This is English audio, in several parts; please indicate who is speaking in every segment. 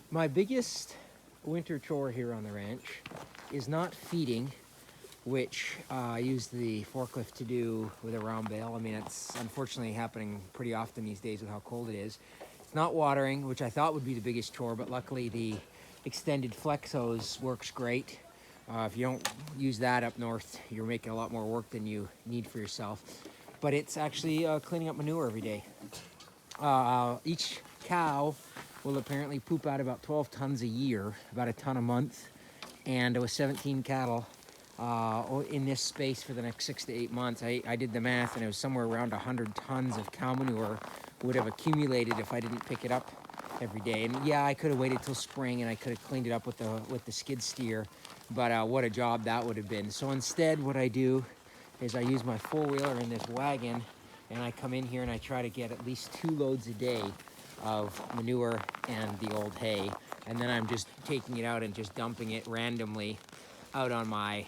Speaker 1: My biggest winter chore here on the ranch is not feeding, which I use the forklift to do with a round bale. I mean, it's unfortunately happening pretty often these days with how cold it is. It's not watering, which I thought would be the biggest chore, but luckily the extended flex hose works great. If you don't use that up north, you're making a lot more work than you need for yourself. But it's actually cleaning up manure every day. Each cow will apparently poop out about 12 tons a year, about a ton a month. And with 17 cattle in this space for the next 6 to 8 months, I did the math, and it was somewhere around 100 tons of cow manure would have accumulated if I didn't pick it up every day. And yeah, I could have waited till spring and I could have cleaned it up with the skid steer, but what a job that would have been. So instead, what I do is I use my four-wheeler in this wagon, and I come in here and I try to get at least 2 loads a day of manure and the old hay, and then I'm just taking it out and just dumping it randomly out on my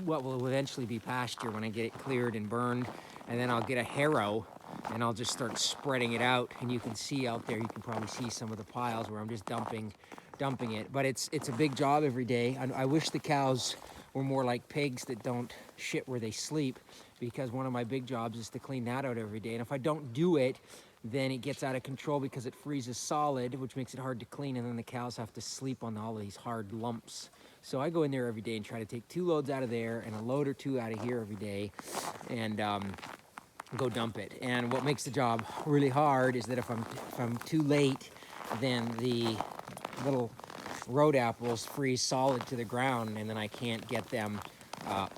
Speaker 1: what will eventually be pasture when I get it cleared and burned. And then I'll get a harrow and I'll just start spreading it out, and you can see out there, you can probably see some of the piles where I'm just dumping it. But it's a big job every day. I wish the cows were more like pigs that don't shit where they sleep, because one of my big jobs is to clean that out every day. And if I don't do it, then it gets out of control because it freezes solid, which makes it hard to clean, and then the cows have to sleep on all these hard lumps. So I go in there every day and try to take 2 loads out of there and a load or 2 out of here every day, and go dump it. And what makes the job really hard is that if I'm too late, then the little road apples freeze solid to the ground, and then I can't get them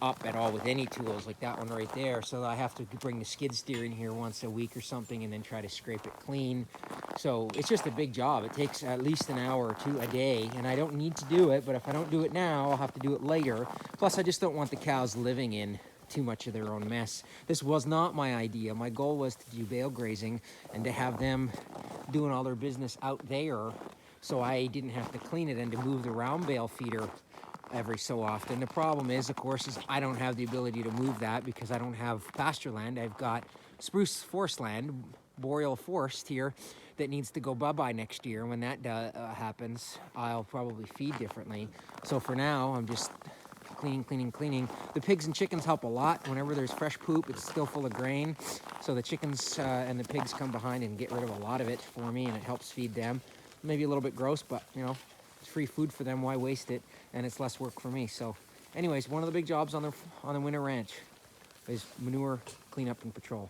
Speaker 1: up at all with any tools, like that one right there. So I have to bring the skid steer in here once a week or something and then try to scrape it clean. So it's just a big job. It takes at least an hour or 2 a day, and I don't need to do it, but if I don't do it now, I'll have to do it later. Plus, I just don't want the cows living in too much of their own mess. This was not my idea. My goal was to do bale grazing and to have them doing all their business out there, so I didn't have to clean it, and to move the round bale feeder every so often. The problem is, of course, is I don't have the ability to move that because I don't have pasture land. I've got spruce forest land, boreal forest here, that needs to go bye-bye next year. When that happens, I'll probably feed differently. So for now, I'm just cleaning. The pigs and chickens help a lot. Whenever there's fresh poop, it's still full of grain. So the chickens and the pigs come behind and get rid of a lot of it for me, and it helps feed them. Maybe a little bit gross, but you know, it's free food for them. Why waste it? And it's less work for me. So anyways, one of the big jobs on the winter ranch is manure cleanup and patrol.